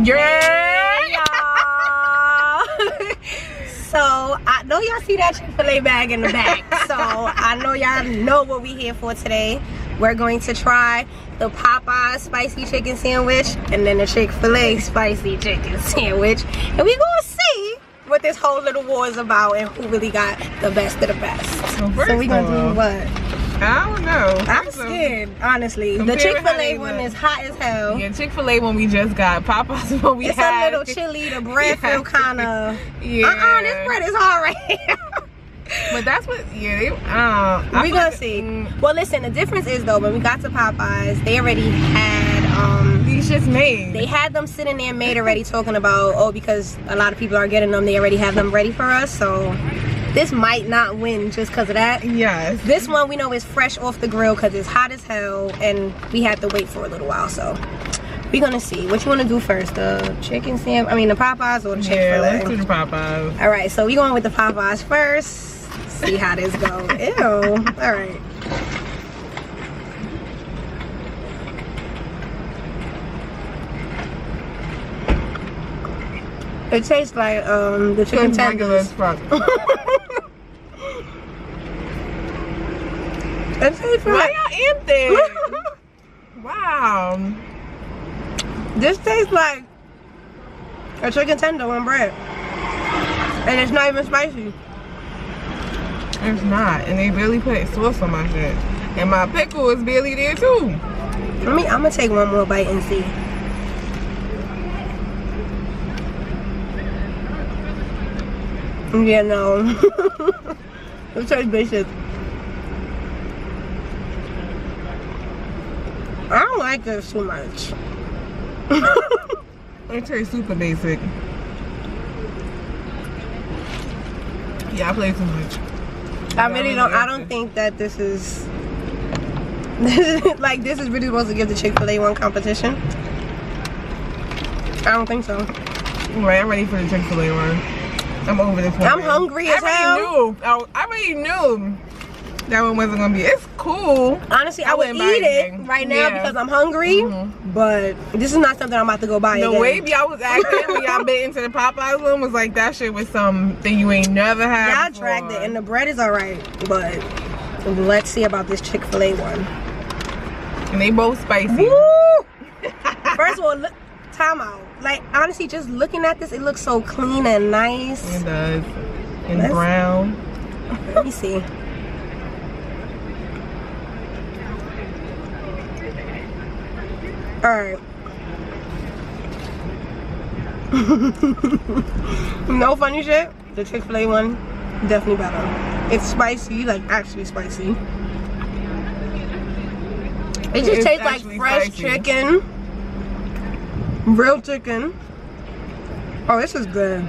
Yeah, y'all. So I know y'all see that Chick-fil-A bag in the back. So I know y'all know what we here for today. We're going to try the Popeyes spicy chicken sandwich and then the Chick-fil-A spicy chicken sandwich. And we gonna see what this whole little war is about and who really got the best of the best. So we gonna do what? I don't know. I'm scared, honestly. The Chick-fil-A one is hot as hell. Yeah, Chick-fil-A one we just got. Popeyes one we it's had. It's a little chilly. The bread feel kind of... Yeah. This bread is hard right here. But that's what... Yeah, we gonna see. Well, listen, the difference is, though, when we got to Popeyes, they already had... these shit's made. They had them sitting there made already talking about, oh, because a lot of people are getting them, they already have them ready for us, so... This might not win just because of that. Yes. This one we know is fresh off the grill because it's hot as hell and we had to wait for a little while. So we're gonna see. What you want to do first? The chicken sandwich? I mean the Popeyes or the Chick-fil-A? Yeah, let's do the Popeyes. All right, so we going with the Popeyes first. See how this goes. Ew. All right. It tastes like the chicken tenders. It tastes like... Why y'all empty? Wow. This tastes like a chicken tender on bread. And it's not even spicy. It's not. And they barely put sauce on my shit. And my pickle is barely there too. I'm gonna take one more bite and see. Yeah, no. It tastes basic. I don't like this too much. It tastes super basic. Yeah, I play too much. I really don't. I don't think that this is like this is really supposed to give the Chick-fil-A one competition. I don't think so. Right, I'm ready for the Chick-fil-A one. I'm over this one. I'm hungry as hell. I already knew that one wasn't gonna be. It's cool. Honestly, I would eat it right now because I'm hungry. But this is not something I'm about to go buy. The way y'all was acting when y'all bit into the Popeyes one was like that shit was something you ain't never had. Y'all dragged it, and the bread is alright. But let's see about this Chick-fil-A one. And they both spicy. Woo! First of all, look, time out. Like honestly, just looking at this, it looks so clean and nice. It does. And brown. Let me see. Alright. No funny shit. The Chick-fil-A one, definitely better. It's spicy, like actually spicy. It just tastes like fresh chicken. Real chicken. Oh, this is good.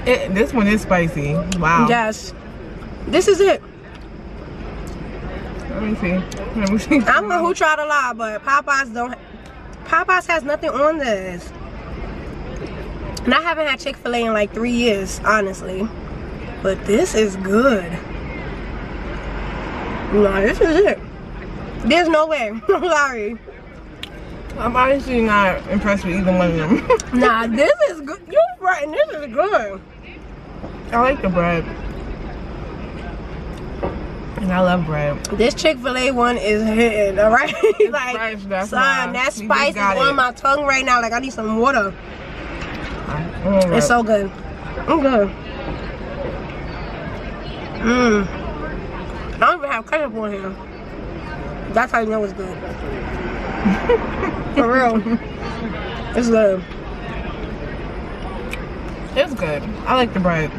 This one is spicy. Wow. Yes. This is it. Let me see. I don't know who tried a lot, but Popeyes don't. Popeyes has nothing on this. And I haven't had Chick-fil-A in like 3 years, honestly. But this is good. No, this is it. There's no way. I'm sorry. I'm honestly not impressed with either one of them. Nah, this is good. You're right, and this is good. I like the bread. And I love bread. This Chick-fil-A one is hitting, alright? Like, fresh, that's son, that spice is on my tongue right now. Like, I need some water. It's so good. I'm good. I don't even have ketchup on here. That's how you know it's good. For real. It's good. It's good. I like the bread.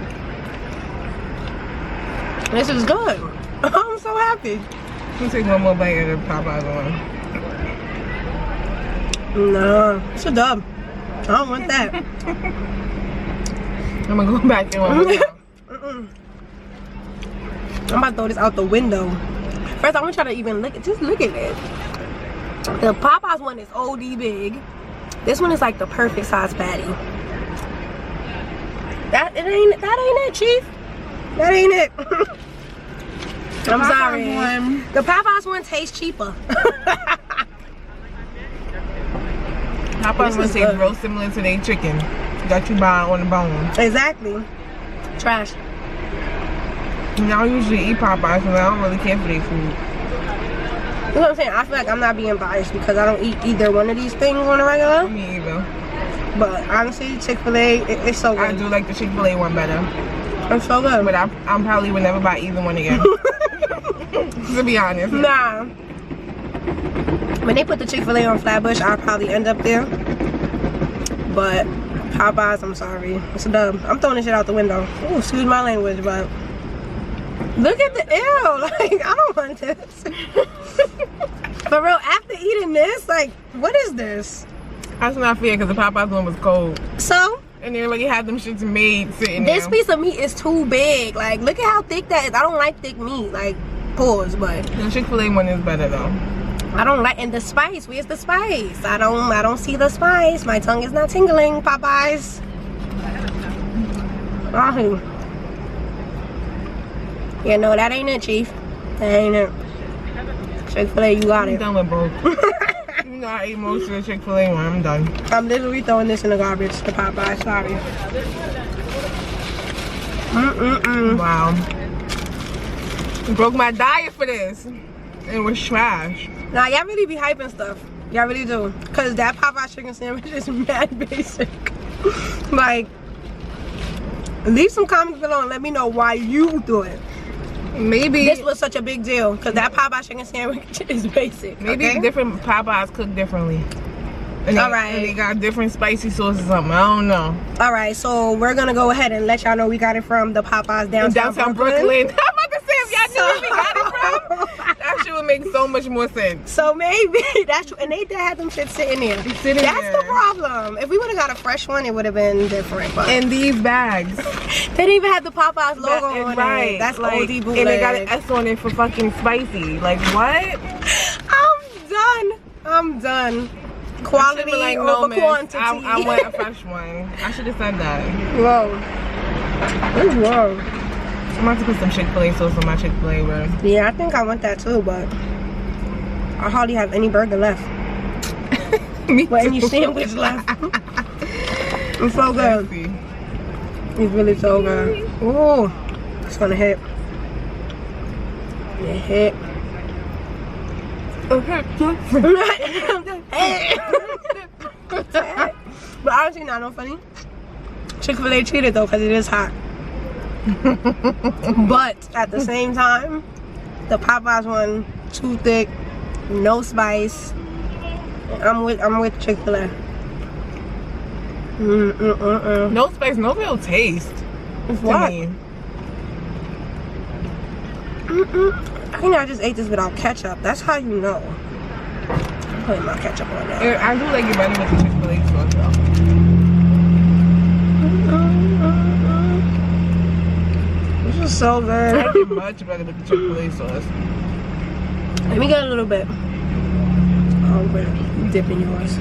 This is good. I'm so happy. Let me take one more bite of the Popeyes one. No, it's a dub. I don't want that. I'm gonna go back in one more time. I'm about to throw this out the window. First, I want y'all to even look at, just look at it. The Popeyes one is OD big. This one is like the perfect size patty. That ain't it, Chief. That ain't it. I'm sorry. The Popeyes one tastes cheaper. I Popeyes one tastes real similar to their chicken that you buy on the bone. Exactly. Trash. And I usually eat Popeyes because I don't really care for their food. You know what I'm saying? I feel like I'm not being biased because I don't eat either one of these things on a regular. Me either. But honestly, Chick-fil-A, it's so good. I do like the Chick-fil-A one better. It's so good. But I probably would never buy either one again. To be honest. Nah. When they put the Chick-fil-A on Flatbush, I'll probably end up there. But Popeyes, I'm sorry. It's a dub. I'm throwing this shit out the window. Ooh, excuse my language, but look at the ew. Like, I don't want this. For real, after eating this, like, what is this? That's not fair because the Popeyes one was cold. So? And they already had them shits made sitting there. This piece of meat is too big. Like, look at how thick that is. I don't like thick meat. Like, pause, but the Chick-fil-A one is better though. I don't like, and the spice, where's the spice? I don't see the spice. My tongue is not tingling, Popeyes. Yeah, no, that ain't it, Chief. That ain't it. Chick-fil-A, you got it. I'm done with both. You know I ate most of the Chick-fil-A one. I'm done. I'm literally throwing this in the garbage, the Popeyes, sorry. Wow. Broke my diet for this. It was trash. Nah, y'all really be hyping stuff. Y'all really do. Cause that Popeyes chicken sandwich is mad basic. Like, leave some comments below and let me know why you do it. Maybe this was such a big deal. Cause that Popeyes chicken sandwich is basic. Maybe okay? different Popeyes cook differently. And Alright. They got different spicy sauce or something. I don't know. Alright, so we're gonna go ahead and let y'all know we got it from the Popeyes downtown Brooklyn. I'm about to say if y'all knew where we got it from, that shit would make so much more sense. So maybe that's true. And they did have them shit sitting there. That's the problem. If we would have got a fresh one, it would have been different. But in these bags, they didn't even have the Popeyes logo on it. That's like OD bootleg. And they got an S on it for fucking spicy. Like what? I'm done. Quality like, over quantity. I want a fresh one. I should have said that. Whoa. What's wrong? I'm about to put some Chick-fil-A sauce on my Chick-fil-A bro. Yeah, I think I want that too, but I hardly have any burger left. Me but too. any sandwich left. It's so good. It's really so good. Ooh, it's gonna hit. It hit. But honestly, not no funny. Chick-fil-A cheated though, because it is hot. But at the same time, the Popeyes one too thick, no spice. I'm with Chick-fil-A. No spice, no real taste. What? To me. I think I just ate this without ketchup. That's how you know. I'm putting my ketchup on now. I do like it better with the Chick-fil-A sauce though. This is so good. I like it much better with the Chick-fil-A sauce. Let me get a little bit. Oh, wait. You dip in yours.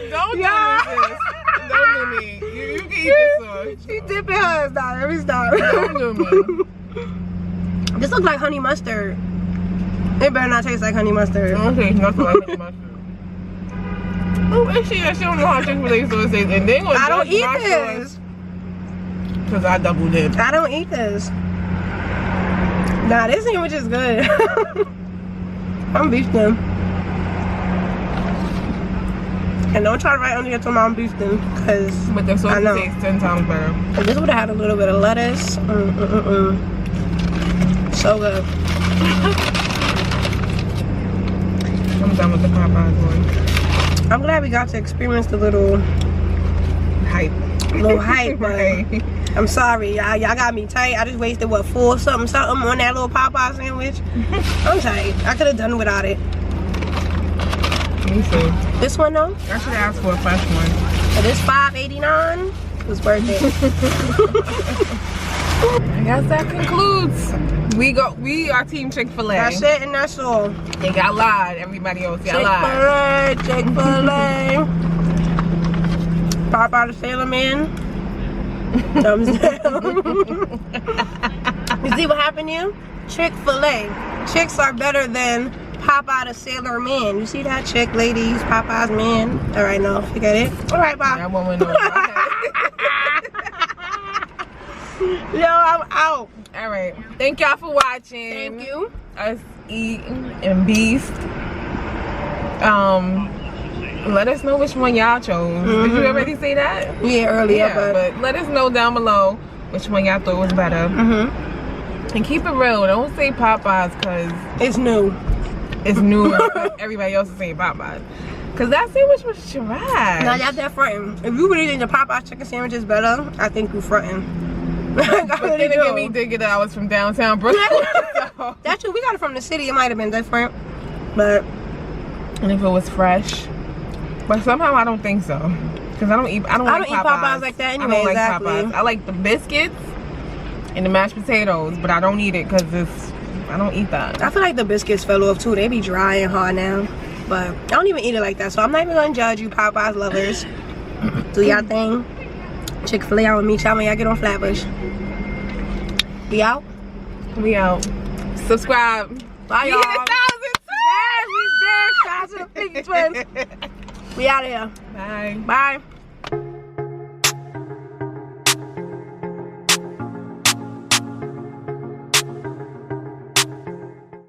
Don't do this. Don't do me. You can eat this sauce. She dipping hers down every time. Don't do me. This looks like honey mustard. It better not taste like honey mustard. It don't taste nothing like honey mustard. Oh, and she don't know how Chick-fil-A sauce tastes. And then I don't eat this. Because I double dip. I don't eat this. Nah, this sandwich is good. I'm beef them. And don't try to write under your tongue I'm beef them, because But the sauce tastes 10 times better. If this would have had a little bit of lettuce. So good. I'm done with the Popeyes one. I'm glad we got to experience the little hype. But I'm sorry, y'all got me tight. I just wasted what, 4 something on that little Popeye sandwich. I'm tight. I could have done without it. Me too. This one though? I should ask for a fresh one. So this $5.89 was worth it. I guess that concludes. We are Team Chick-fil-A. That's it and that's all. They got lied. Everybody else got lied. Chick-fil-A. Popeye the Sailor Man. Thumbs down. You see what happened to you? Chick-fil-A. Chicks are better than Popeye the Sailor Man. You see that? Chick, ladies, Popeye's man. All right, no, forget it. All right, bye. That woman knows. Yo, I'm out. All right. Thank y'all for watching. Thank you. Us eat and beast. Let us know which one y'all chose. Did you already say that? Yeah, earlier. Yeah, but let us know down below which one y'all thought was better. And keep it real. Don't say Popeyes because it's new. It's new. Everybody else is saying Popeyes. Because that sandwich was trash. Now y'all that fronting. If you really think the Popeyes chicken sandwich is better, I think you fronting. But then again, we did get it. I was from downtown Brooklyn. So. That's true. We got it from the city. It might have been different. But and if it was fresh. But somehow I don't think so. Because I don't eat Popeyes like that anyway. I don't exactly. like Popeyes. I like the biscuits and the mashed potatoes, but I don't eat it because I don't eat that. I feel like the biscuits fell off too. They be dry and hard now. But I don't even eat it like that. So I'm not even gonna judge you Popeyes lovers. Do y'all thing. Chick-fil-A, I will meet y'all when y'all get on Flatbush. We out? We out. Subscribe. Bye y'all. We hit 1,000 Yes, we did. Shout out to the Fleeks twins. We out of here. Bye. Bye.